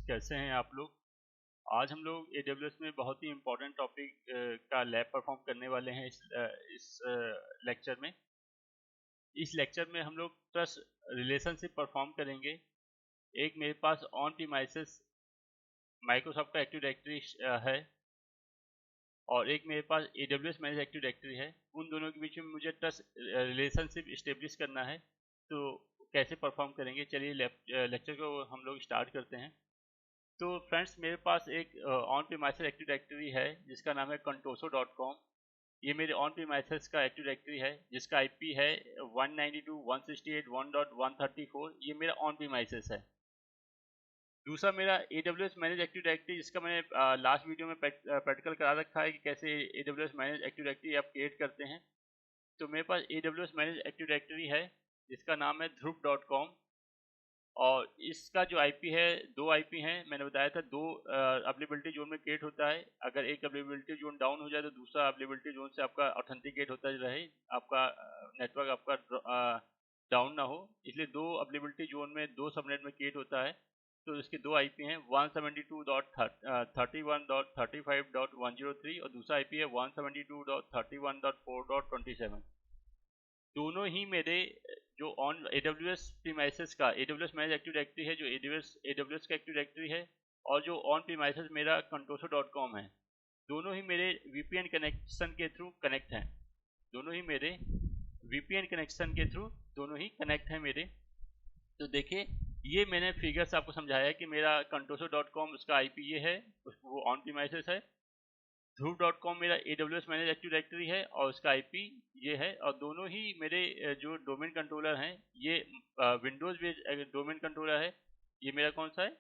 कैसे हैं आप लोग। आज हम लोग AWS में बहुत ही इम्पोर्टेंट टॉपिक का लैब परफॉर्म करने वाले हैं इस लेक्चर में। इस लेक्चर में हम लोग ट्रस्ट रिलेशनशिप परफॉर्म करेंगे। एक मेरे पास ऑन प्रीमाइसेस माइक्रोसॉफ्ट का एक्टिव डायरेक्टरी है और एक मेरे पास AWS मैनेज एक्टिव डायरेक्टरी है। उन दोनों के बीच में मुझे ट्रस्ट रिलेशनशिप इस्टेब्लिश करना है, तो कैसे परफॉर्म करेंगे। चलिए लेक्चर को हम लोग स्टार्ट करते हैं। तो फ्रेंड्स, मेरे पास एक ऑन प्रीमाइसेस एक्टिव डायरेक्टरी है जिसका नाम है contoso.com। ये मेरे ऑन प्रीमाइसेस का एक्टिव डायरेक्टरी है जिसका IP है 192.168.1.134। ये मेरा ऑन प्रीमाइसेस है। दूसरा मेरा AWS मैनेज एक्टिव डायरेक्टरी, जिसका मैंने लास्ट वीडियो में प्रैक्टिकल करा रखा है कि कैसे AWS मैनेज एक्टिव डायरेक्टरी आप क्रिएट करते हैं। तो मेरे पास AWS मैनेज एक्टिव डायरेक्टरी है जिसका नाम है dhruv.com और इसका जो IP है, दो IP हैं। मैंने बताया था दो अवेलेबिलिटी जोन में क्रिएट होता है। अगर एक अवेलेबिलिटी जोन डाउन हो जाए तो दूसरा अवेलेबिलिटी जोन से आपका ऑथेंटिकेट होता रहे, आपका नेटवर्क आपका डाउन ना हो। इसलिए दो अवेलेबिलिटी जोन में दो सबनेट में क्रिएट होता है। तो इसके दो IP हैं 172.31.35.103 और दूसरा IP है 172.31.4.27। दोनों ही मेरे जो ऑन AWS प्रीमाइसेस का AWS मैनेज एक्टिव डायरेक्टरी है, जो AWS का एक्टिव डायरेक्टरी है, और जो ऑन प्रीमाइसेस मेरा contoso.com है, दोनों ही मेरे VPN कनेक्शन के थ्रू कनेक्ट हैं। दोनों ही मेरे VPN कनेक्शन के थ्रू दोनों ही कनेक्ट हैं मेरे। तो देखिए, ये मैंने फिगर्स आपको समझाया है कि मेरा contoso.com उसका IP ये है, वो ऑन प्रीमाइसेस है। dhruv.com मेरा AWS मैनेज एक्टिव डायरेक्टरी है और उसका IP ये है। और दोनों ही मेरे जो डोमेन कंट्रोलर हैं, ये विंडोज बेस्ड डोमेन कंट्रोलर है। ये मेरा कौन सा है,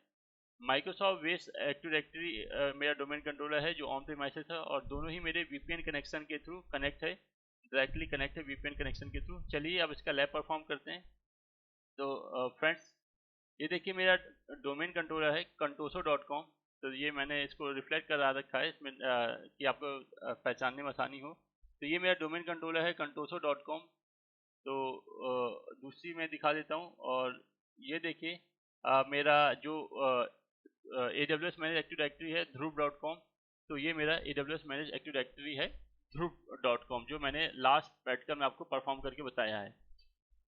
माइक्रोसॉफ्ट बेस्ड एक्टिव डायरेक्टरी मेरा डोमेन कंट्रोलर है जो ऑन प्रीमाइसेस है। और दोनों ही मेरे VPN कनेक्शन के थ्रू कनेक्ट है, डायरेक्टली कनेक्ट है VPN कनेक्शन के थ्रू। चलिए अब इसका लैब परफॉर्म करते हैं। तो फ्रेंड्स, ये देखिए मेरा डोमेन कंट्रोलर है contoso.com। तो ये मैंने इसको रिफ्लेक्ट करा रखा है इसमें कि आपको पहचानने में आसानी हो। तो ये मेरा डोमेन कंट्रोलर है contoso.com। तो दूसरी मैं दिखा देता हूँ। और ये देखिए मेरा जो AWS मैनेज एक्टिव डायरेक्टरी है dhruv.com। तो ये मेरा AWS मैनेज एक्टिव डायरेक्टरी है dhruv.com, जो मैंने लास्ट प्रैक्टिकल में आपको परफॉर्म करके बताया है।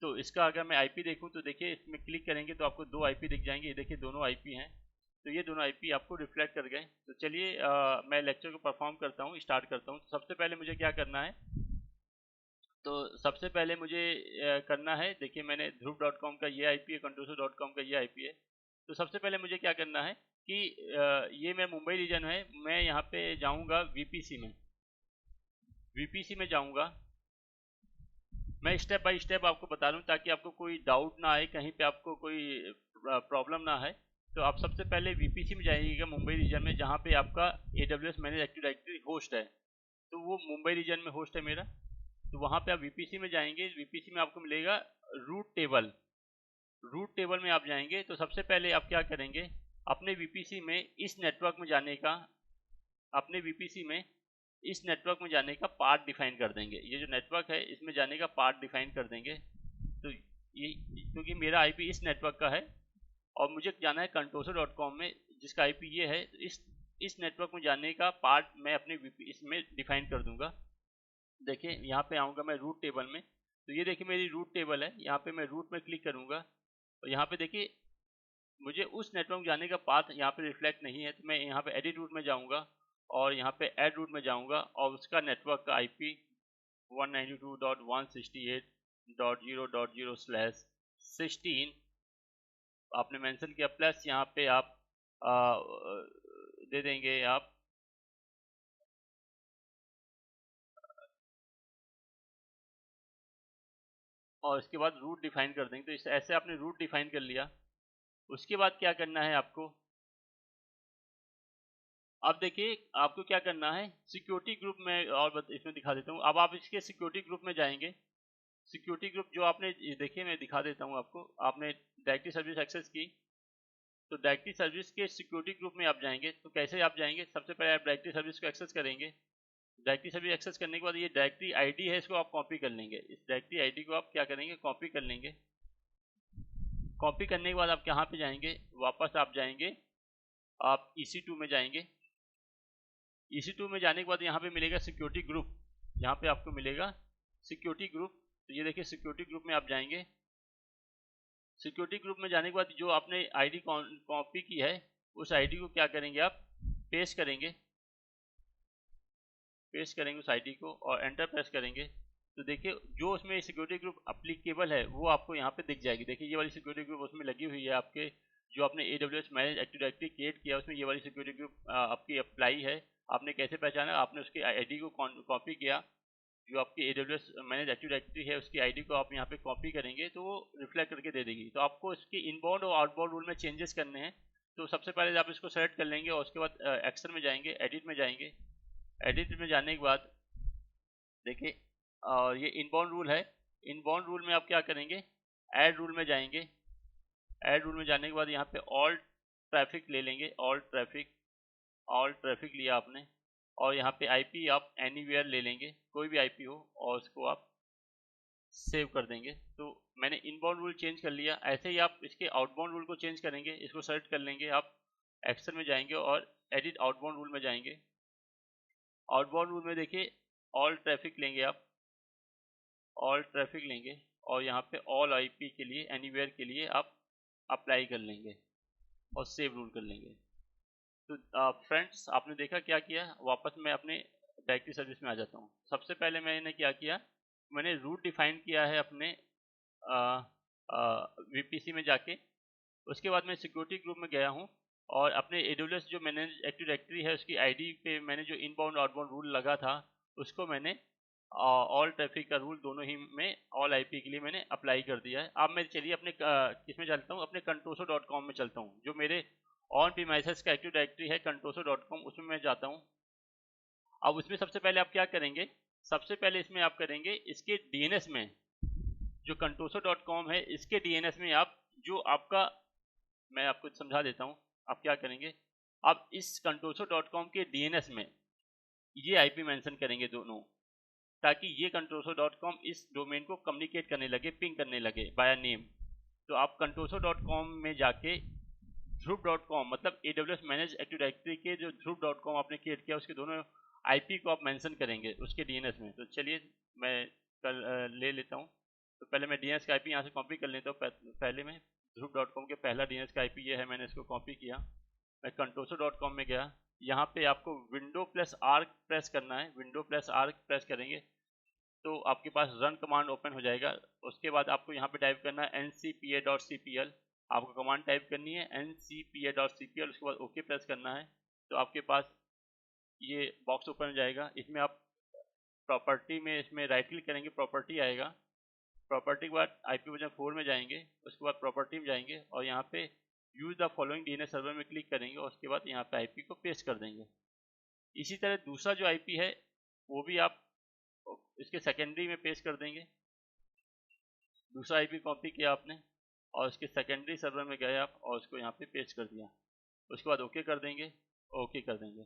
तो इसका अगर मैं IP देखूं तो देखिए, इसमें क्लिक करेंगे तो आपको दो IP दिख जाएंगे। ये देखिए दोनों IP हैं। तो ये दोनों IP आपको रिफ्लेक्ट कर गए। तो चलिए मैं लेक्चर को परफॉर्म करता हूँ, स्टार्ट करता हूँ। तो सबसे पहले मुझे क्या करना है, तो सबसे पहले मुझे करना है, देखिए मैंने dhruv.com का ये IP है, contoso.com का ये IP है। तो सबसे पहले मुझे क्या करना है कि ये मैं मुंबई रीजन है, मैं यहाँ पे जाऊँगा VPC में। VPC में जाऊँगा मैं, स्टेप बाय स्टेप आपको बता दूं ताकि आपको कोई डाउट ना आए, कहीं पे आपको कोई प्रॉब्लम ना है। तो आप सबसे पहले VPC में जाइएगा मुंबई रीजन में, जहाँ पे आपका AWS manage active directory host है। तो वो मुंबई रीजन में होस्ट है मेरा। तो वहाँ पे आप VPC में जाएंगे। VPC में आपको मिलेगा रूट टेबल। रूट टेबल में आप जाएंगे तो सबसे पहले आप क्या करेंगे, अपने VPC में इस नेटवर्क में जाने का, अपने VPC में इस नेटवर्क में जाने का पार्ट डिफाइन कर देंगे। ये जो नेटवर्क है इसमें जाने का पार्ट डिफाइन कर देंगे। तो ये क्योंकि मेरा IP इस नेटवर्क का है और मुझे जाना है contoso.com में जिसका IP ये है, तो इस नेटवर्क में जाने का पार्ट मैं अपने इसमें डिफाइन कर दूंगा। देखिए यहाँ पे आऊँगा मैं रूट टेबल में। तो ये देखिए मेरी रूट टेबल है। यहाँ पे मैं रूट में क्लिक करूँगा और यहाँ पे देखिए मुझे उस नेटवर्क में जाने का पाथ यहाँ पे रिफ्लेक्ट नहीं है। तो मैं यहाँ पे एडिट रूट में जाऊँगा और यहाँ पे ऐड रूट में जाऊँगा और उसका नेटवर्क का IP 192.168.0.0/16 आपने मेंशन किया, प्लस यहाँ पे आप दे देंगे आप और इसके बाद रूट डिफाइन कर देंगे। तो इस ऐसे आपने रूट डिफाइन कर लिया। उसके बाद क्या करना है आपको, अब देखिए आपको क्या करना है, सिक्योरिटी ग्रुप में, और इसमें दिखा देता हूँ। अब आप इसके सिक्योरिटी ग्रुप में जाएंगे। सिक्योरिटी ग्रुप जो आपने देखिए, मैं दिखा देता हूँ आपको। आपने डायरेक्टरी सर्विस एक्सेस की, तो डायरेक्टरी सर्विस के सिक्योरिटी ग्रुप में आप जाएंगे। तो कैसे आप जाएंगे, सबसे पहले आप डायरेक्टरी सर्विस को एक्सेस करेंगे। डायरेक्टरी सर्विस एक्सेस करने के बाद ये डायरेक्टरी ID है, इसको आप कॉपी कर लेंगे। इस डायरेक्टरी ID को आप क्या करेंगे, कॉपी कर लेंगे। कॉपी करने के बाद आप कहाँ पे जाएंगे, वापस आप जाएंगे आप EC2 में जाएंगे। EC2 में जाने के बाद यहाँ पे मिलेगा सिक्योरिटी ग्रुप, यहाँ पे आपको मिलेगा सिक्योरिटी ग्रुप। तो ये देखिए सिक्योरिटी ग्रुप में आप जाएंगे। सिक्योरिटी ग्रुप में जाने के बाद जो आपने आईडी कॉपी की है उस आईडी को क्या करेंगे, आप पेस्ट करेंगे उस आईडी को और एंटर प्रेस करेंगे। तो देखिए जो उसमें सिक्योरिटी ग्रुप अप्लीकेबल है वो आपको यहाँ पे दिख जाएगी। देखिए ये वाली सिक्योरिटी ग्रुप उसमें लगी हुई है आपके, जो आपने AWS manage active directory create किया उसमें ये वाली सिक्योरिटी ग्रुप आपकी अप्लाई है। आपने कैसे पहचाना, आपने उसके आईडी को कॉपी किया, जो आपकी AWS मैनेज एक्टिव डायरेक्टरी है उसकी आईडी को आप यहाँ पे कॉपी करेंगे तो वो रिफ्लेक्ट करके दे देगी। तो आपको इसकी इनबाउंड और आउटबाउंड रूल में चेंजेस करने हैं। तो सबसे पहले आप इसको सेलेक्ट कर लेंगे और उसके बाद एक्शन में जाएंगे, एडिट में जाएंगे। एडिट में जाने के बाद देखिए और ये इनबाउंड रूल है। इनबाउंड रूल में आप क्या करेंगे, ऐड रूल में जाएंगे। ऐड रूल में जाने के बाद यहाँ पे ऑल ट्रैफिक ले लेंगे, ऑल ट्रैफिक लिया आपने और यहाँ पे आईपी आप एनीवेयर ले लेंगे, कोई भी आईपी हो, और उसको आप सेव कर देंगे। तो मैंने इनबाउंड रूल चेंज कर लिया। ऐसे ही आप इसके आउटबाउंड रूल को चेंज करेंगे। इसको सेलेक्ट कर लेंगे, आप एक्शन में जाएंगे और एडिट आउटबाउंड रूल में जाएंगे। आउटबाउंड रूल में देखिए ऑल ट्रैफिक लेंगे, आप ऑल ट्रैफिक लेंगे और यहाँ पे ऑल आईपी के लिए एनीवेयर के लिए आप अप्लाई कर लेंगे और सेव रूल कर लेंगे। तो फ्रेंड्स आपने देखा क्या किया। वापस मैं अपने डायरेक्टरी सर्विस में आ जाता हूँ। सबसे पहले मैंने क्या किया, मैंने रूट डिफाइन किया है अपने VPC में जाके। उसके बाद मैं सिक्योरिटी ग्रुप में गया हूँ और अपने AWS जो मैनेज एक्टिव डायरेक्टरी है उसकी आईडी पे मैंने जो इनबाउंड आउटबाउंड रूल लगा था उसको मैंने ऑल ट्रैफिक का रूल दोनों ही में ऑल आईपी के लिए मैंने अप्लाई कर दिया है। अब मैं चलिए अपने किसमें चलता हूँ, अपने contoso.com में चलता हूँ, जो मेरे ऑन प्रीमाइसेस का एक्टिव डायरेक्टरी है contoso.com, उसमें मैं जाता हूँ। अब उसमें सबसे पहले आप क्या करेंगे, सबसे पहले इसमें आप करेंगे इसके DNS में, जो contoso.com है इसके DNS में आप जो आपका, मैं आपको समझा देता हूँ। आप क्या करेंगे, आप इस contoso.com के DNS में ये आईपी मेंशन करेंगे दोनों, ताकि ये contoso.com इस डोमेन को कम्युनिकेट करने लगे, पिंग करने लगे बाय नेम। तो आप contoso.com में जाके dhruv.com मतलब AWS मैनेज एक्टिव डायरेक्टरी के जो dhruv.com आपने क्रिएट किया उसके दोनों आईपी को आप मेंशन करेंगे उसके DNS में। तो चलिए मैं कल ले लेता हूँ। तो पहले मैं DNS का आईपी यहाँ से कॉपी कर लेता हूँ। पहले मैं dhruv.com के पहला DNS का आईपी ये है, मैंने इसको कॉपी किया। मैं contoso.com में गया, यहाँ पे आपको Window+R प्रेस करना है। Window+R प्रेस करेंगे तो आपके पास रन कमांड ओपन हो जाएगा। उसके बाद आपको यहाँ पे टाइप करना है ncpa.cpl, आपको कमांड टाइप करनी है ncpa.cpl, उसके बाद ओके प्रेस करना है। तो आपके पास ये बॉक्स ओपन हो जाएगा। इसमें आप प्रॉपर्टी में इसमें राइट क्लिक करेंगे, प्रॉपर्टी आएगा। प्रॉपर्टी के बाद IPv4 में जाएंगे, उसके बाद प्रॉपर्टी में जाएंगे और यहाँ पे use the following DNS server में क्लिक करेंगे और उसके बाद यहाँ पे आईपी को पेस्ट कर देंगे। इसी तरह दूसरा जो आईपी है वो भी आप इसके सेकेंडरी में पेस्ट कर देंगे। दूसरा आईपी कॉपी किया आपने और इसके सेकेंडरी सर्वर में गए आप और उसको यहाँ पे पेस्ट कर दिया। उसके बाद ओके कर देंगे, ओके कर देंगे,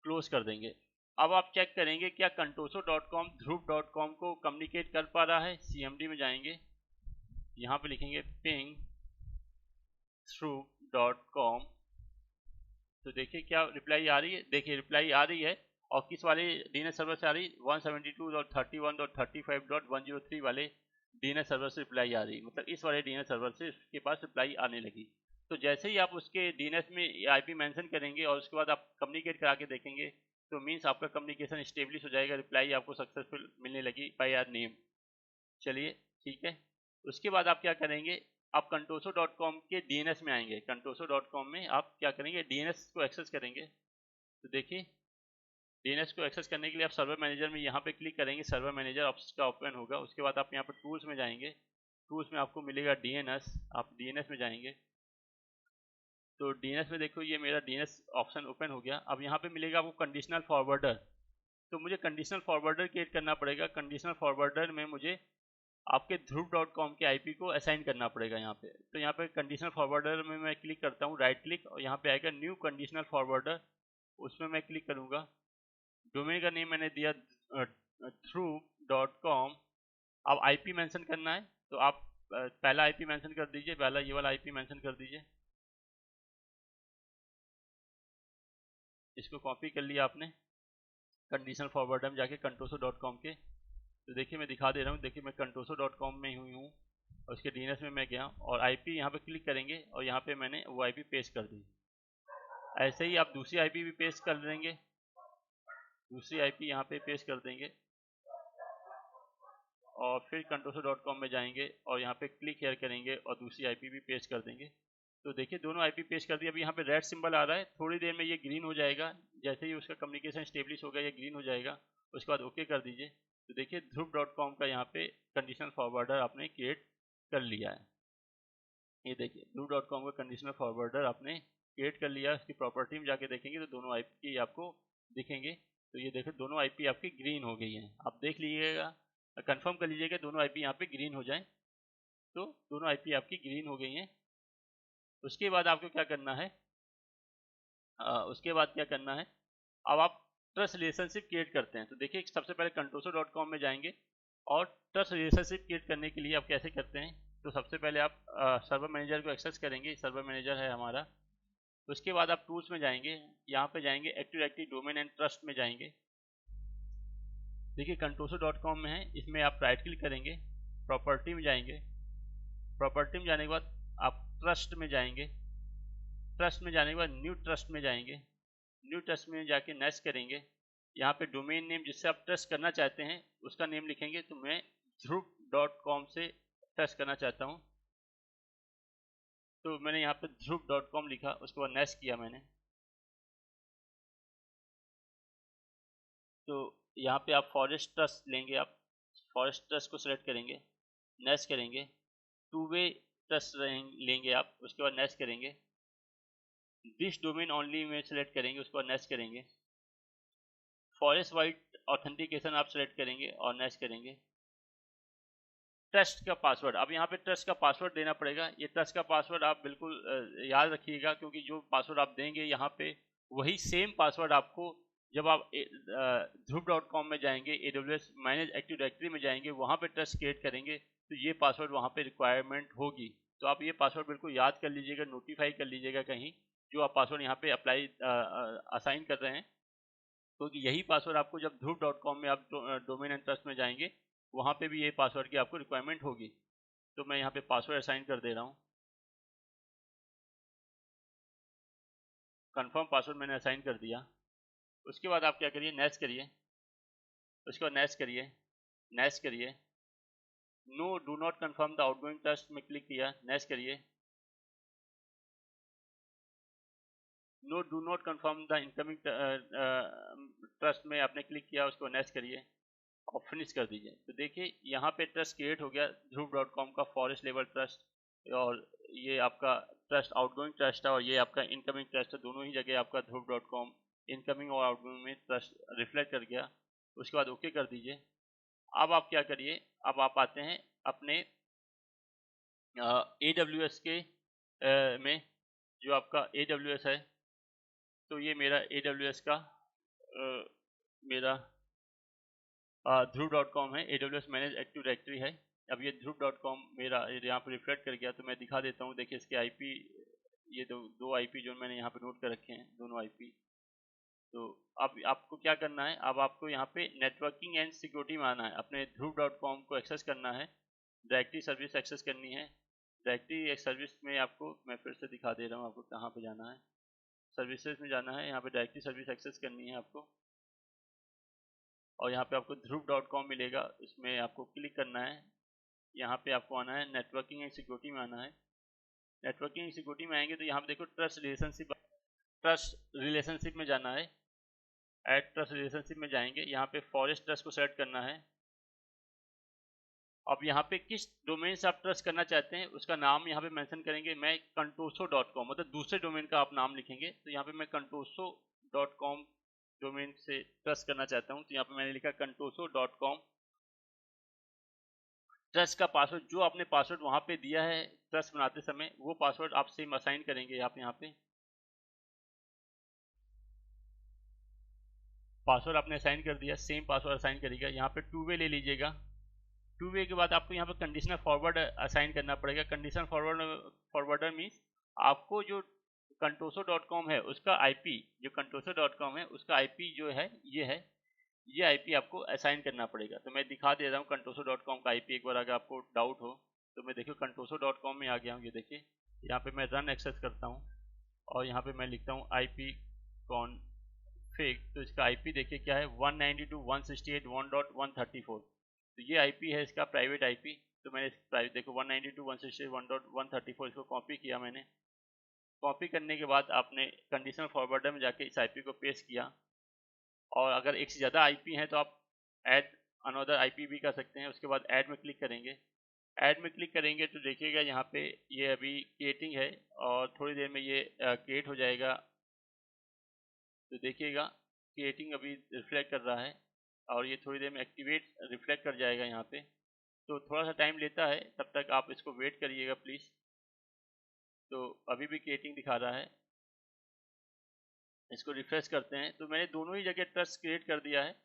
क्लोज कर देंगे। अब आप चेक करेंगे क्या contoso.com dhruv.com को कम्युनिकेट कर पा रहा है। CMD में जाएंगे, यहाँ पे लिखेंगे ping dhruv.com। तो देखिए क्या रिप्लाई आ रही है, देखिए रिप्लाई आ रही है। और किस वाले DNS सर्वर से आ रही, 172.31.35.103 वाले DNS सर्वर से रिप्लाई आ रही, मतलब इस वाले DNS सर्वर से उसके पास रिप्लाई आने लगी। तो जैसे ही आप उसके DNS में आईपी मेंशन करेंगे और उसके बाद आप कम्युनिकेट करा के देखेंगे तो मीन्स आपका कम्युनिकेशन स्टेब्लिश हो जाएगा, रिप्लाई आपको सक्सेसफुल मिलने लगी बाय योर नेम। चलिए ठीक है। उसके बाद आप क्या करेंगे, आप contoso.com के DNS में आएंगे। contoso.com में आप क्या करेंगे, DNS को एक्सेस करेंगे। तो देखिए DNS को एक्सेस करने के लिए आप सर्वर मैनेजर में यहाँ पे क्लिक करेंगे, सर्वर मैनेजर आपका ओपन होगा। उसके बाद आप यहाँ पे टूल्स में जाएंगे, टूल्स में आपको मिलेगा DNS, आप DNS में जाएंगे। तो DNS में देखो ये मेरा DNS ऑप्शन ओपन हो गया। अब यहाँ पे मिलेगा आपको कंडीशनल फॉरवर्डर। तो मुझे कंडीशनल फॉरवर्डर क्रिएट करना पड़ेगा। कंडीशनल फॉरवर्डर में मुझे आपके dhruv.com के आईपी को असाइन करना पड़ेगा यहाँ पे। तो यहाँ पे कंडीशनल फॉरवर्डर में मैं क्लिक करता हूँ, राइट क्लिक, और यहाँ पे आएगा न्यू कंडीशनल फॉरवर्डर, उसमें मैं क्लिक करूँगा। डोमेन का नेम मैंने दिया dhruv.com। अब आईपी मेंशन करना है तो आप पहला आईपी मेंशन कर दीजिए, पहला ये वाला आईपी मेंशन कर दीजिए। इसको कॉपी कर लिया आपने कंडीशनल फॉरवर्डर में जाके contoso.com के। तो देखिए मैं दिखा दे रहा हूँ, देखिए मैं contoso.com में हुई हूँ और उसके DNS में मैं गया और आईपी यहाँ पे क्लिक करेंगे और यहाँ पे मैंने वो आईपी पेस्ट कर दी। ऐसे ही आप दूसरी आईपी भी पेस्ट कर देंगे, दूसरी आईपी यहाँ पे पेस्ट कर देंगे और फिर contoso.com में जाएंगे और यहाँ पे क्लिक हेयर करेंगे और दूसरी आईपी भी पेस्ट कर देंगे। तो देखिए दोनों आईपी पेस्ट कर दिया। अभी यहाँ पे रेड सिंबल आ रहा है, थोड़ी देर में ये ग्रीन हो जाएगा। जैसे ही उसका कम्युनिकेशन स्टेब्लिश होगा ये ग्रीन हो जाएगा, उसके बाद ओके कर दीजिए। तो देखिए ध्रुव.com का यहाँ पे कंडीशनल फॉरवर्डर आपने क्रिएट कर लिया है। ये देखिए ध्रुव.com का कंडीशनल फॉरवर्डर आपने क्रिएट कर लिया। उसकी प्रॉपर्टी में जाके देखेंगे तो दोनों आईपी आपको दिखेंगे। तो ये देखो दोनों आईपी आपकी ग्रीन हो गई हैं। आप देख लीजिएगा, कंफर्म कर लीजिएगा दोनों आईपी यहाँ पे ग्रीन हो जाएं। तो दोनों आईपी आपकी ग्रीन हो गई हैं। उसके बाद आपको क्या करना है, उसके बाद क्या करना है, अब आप ट्रस्ट रिलेशनशिप क्रिएट करते हैं। तो देखिए सबसे पहले contoso.com में जाएंगे और ट्रस्ट रिलेशनशिप क्रिएट करने के लिए आप कैसे करते हैं। तो सबसे पहले आप सर्वर मैनेजर को एक्सेस करेंगे, सर्वर मैनेजर है हमारा। उसके बाद आप टूल्स में जाएंगे, यहाँ पे जाएंगे active directory domain and trust में जाएंगे। देखिए contoso.com में है, इसमें आप राइट क्लिक करेंगे, प्रॉपर्टी में जाएंगे। प्रॉपर्टी में जाने के बाद आप ट्रस्ट में जाएंगे। ट्रस्ट में जाने के बाद न्यू ट्रस्ट में जाएंगे। न्यू ट्रस्ट में जाके नेक्स्ट करेंगे। यहाँ पे डोमेन नेम जिससे आप ट्रस्ट करना चाहते हैं उसका नेम लिखेंगे। तो मैं ध्रुव.com से ट्रस्ट करना चाहता हूँ, तो मैंने यहाँ पे ध्रुव.com लिखा, उसके बाद नेक्स्ट किया मैंने। तो यहाँ पे आप फॉरेस्ट ट्रस्ट लेंगे, आप फॉरेस्ट ट्रस्ट को सिलेक्ट करेंगे, नेक्स्ट करेंगे। टू वे ट्रस्ट लेंगे आप, उसके बाद नेक्स्ट करेंगे। दिस डोमेन ओनली में सिलेक्ट करेंगे, उसके बाद नेक्स्ट करेंगे। फॉरेस्ट वाइड ऑथेंटिकेशन आप सिलेक्ट करेंगे और नेक्स्ट करेंगे। ट्रस्ट का पासवर्ड, अब यहाँ पे ट्रस्ट का पासवर्ड देना पड़ेगा। ये ट्रस्ट का पासवर्ड आप बिल्कुल याद रखिएगा, क्योंकि जो पासवर्ड आप देंगे यहाँ पे वही सेम पासवर्ड आपको जब आप ध्रुव.com में जाएंगे, AWS मैनेज एक्टिव डायरेक्टरी में जाएंगे, वहाँ पे ट्रस्ट क्रिएट करेंगे तो ये पासवर्ड वहाँ पे रिक्वायरमेंट होगी। तो आप ये पासवर्ड बिल्कुल याद कर लीजिएगा, नोटिफाई कर लीजिएगा कहीं जो आप पासवर्ड यहाँ पे अप्लाई असाइन कर रहे हैं, क्योंकि यही पासवर्ड आपको जब ध्रुव.com में आप डोमेन एंड ट्रस्ट में जाएंगे वहाँ पे भी ये पासवर्ड की आपको रिक्वायरमेंट होगी। तो मैं यहाँ पे पासवर्ड असाइन कर दे रहा हूँ। कंफर्म पासवर्ड मैंने असाइन कर दिया। उसके बाद आप क्या करिए, नेक्स्ट करिए। उसके बाद नेक्स्ट करिए, नेक्स्ट करिए। No do not confirm the outgoing trust में क्लिक किया, नेक्स्ट करिए। No do not confirm the incoming trust में आपने क्लिक किया, उसको नेक्स्ट करिए और फिनिश कर दीजिए। तो देखिए यहाँ पे ट्रस्ट क्रिएट हो गया ध्रुव.com का फॉरेस्ट लेवल ट्रस्ट, और ये आपका ट्रस्ट आउटगोइंग ट्रस्ट है और ये आपका इनकमिंग ट्रस्ट है। दोनों ही जगह आपका ध्रुव.com इनकमिंग और आउटगोइंग में ट्रस्ट रिफ्लेक्ट कर गया। उसके बाद ओके कर दीजिए। अब आप क्या करिए, अब आप आते हैं अपने AWS के में, जो आपका AWS है। तो ये मेरा AWS का मेरा ध्रुव.com है, AWS मैनेज एक्टिव डायरेक्टरी है। अब ये ध्रुव.com मेरा यहाँ पर रिफ्लेक्ट कर गया, तो मैं दिखा देता हूँ। देखिए इसके आईपी, ये दो आईपी जो मैंने यहाँ पे नोट कर रखे हैं, दोनों आईपी। तो अब आपको क्या करना है, अब आपको यहाँ पे नेटवर्किंग एंड सिक्योरिटी में आना है। अपने ध्रुव.com को एक्सेस करना है, डायरेक्टरी सर्विस एक्सेस करनी है। डायरेक्टरी सर्विस में आपको मैं फिर से दिखा दे रहा हूँ आपको कहाँ पे जाना है। सर्विसेज में जाना है, यहाँ पे डायरेक्टरी सर्विस एक्सेस करनी है आपको, और यहाँ पे आपको ध्रुव.com मिलेगा, इसमें आपको क्लिक करना है। यहाँ पे आपको आना है नेटवर्किंग एंड सिक्योरिटी में आना है। नेटवर्किंग एंड सिक्योरिटी में आएंगे तो यहाँ पे देखो ट्रस्ट रिलेशनशिप में जाना है। ऐड ट्रस्ट रिलेशनशिप में जाएंगे, यहाँ पे फॉरेस्ट ट्रस्ट को सेलेक्ट करना है। अब यहाँ पे किस डोमेन से आप ट्रस्ट करना चाहते हैं उसका नाम यहाँ पे मेंशन करेंगे। मैं contoso.com, मतलब दूसरे डोमेन का आप नाम लिखेंगे। तो यहाँ पे मैं contoso.com डोमेन से ट्रस्ट करना चाहता हूँ, तो यहाँ पे मैंने लिखा contoso.com। ट्रस्ट का पासवर्ड, जो आपने पासवर्ड वहाँ पे दिया है ट्रस्ट बनाते समय, वो पासवर्ड आप सेम असाइन करेंगे। आप यहाँ पे पासवर्ड आपने असाइन कर दिया, सेम पासवर्ड असाइन करिएगा। यहाँ पे टू वे ले लीजिएगा। टू वे के बाद आपको यहाँ पे कंडीशनल फॉरवर्ड असाइन करना पड़ेगा। कंडीशनल फॉरवर्डर मीन्स आपको जो contoso.com है उसका आईपी, जो contoso.com है उसका आईपी जो है ये आईपी आपको असाइन करना पड़ेगा। तो मैं दिखा दे रहा हूँ contoso.com का आईपी, एक बार अगर आपको डाउट हो तो मैं देखिए contoso.com में आ गया हूँ। ये देखिए यहाँ पे मैं रन एक्सेस करता हूँ और यहाँ पे मैं लिखता हूँ IP config, तो इसका आईपी देखिए क्या है 192.168.1.134। तो ये आईपी है इसका प्राइवेट आईपी। तो मैंने प्राइवेट देखो 192.168.1.134 इसको कॉपी किया मैंने। कॉपी करने के बाद आपने कंडीशनल फॉरवर्डर में जाके इस आईपी को पेस्ट किया, और अगर एक से ज़्यादा आईपी हैं तो आप ऐड अनदर आईपी भी कर सकते हैं। उसके बाद ऐड में क्लिक करेंगे। ऐड में क्लिक करेंगे तो देखिएगा यहाँ पे ये अभी क्रिएटिंग है और थोड़ी देर में ये क्रिएट हो जाएगा। तो देखिएगा क्रिएटिंग अभी रिफ्लेक्ट कर रहा है और ये थोड़ी देर में एक्टिवेट रिफ्लेक्ट कर जाएगा यहाँ पे। तो थोड़ा सा टाइम लेता है, तब तक आप इसको वेट करिएगा प्लीज़। तो अभी भी क्रिएटिंग दिखा रहा है, इसको रिफ्रेश करते हैं। तो मैंने दोनों ही जगह ट्रस्ट क्रिएट कर दिया है।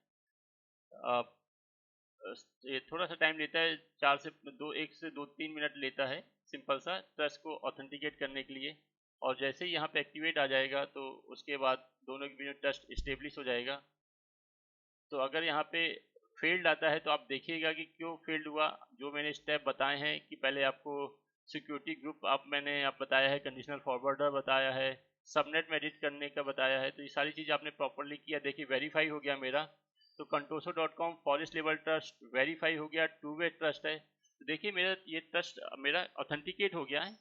ये थोड़ा सा टाइम लेता है, 1 से 2-3 मिनट लेता है सिंपल सा ट्रस्ट को ऑथेंटिकेट करने के लिए। और जैसे ही यहाँ पे एक्टिवेट आ जाएगा तो उसके बाद दोनों के बीच ट्रस्ट इस्टेब्लिश हो जाएगा। तो अगर यहाँ पे फेल्ड आता है तो आप देखिएगा कि क्यों फेल्ड हुआ। जो मैंने स्टेप बताए हैं कि पहले आपको सिक्योरिटी ग्रुप मैंने बताया है, कंडीशनल फॉरवर्डर बताया है, सबनेट में एडिट करने का बताया है। तो ये सारी चीज़ आपने प्रॉपरली किया। देखिए वेरीफाई हो गया मेरा। तो contoso.com forest level trust verify हो गया, 2 वे ट्रस्ट है। तो देखिए मेरा ये ट्रस्ट मेरा ऑथेंटिकेट हो गया है।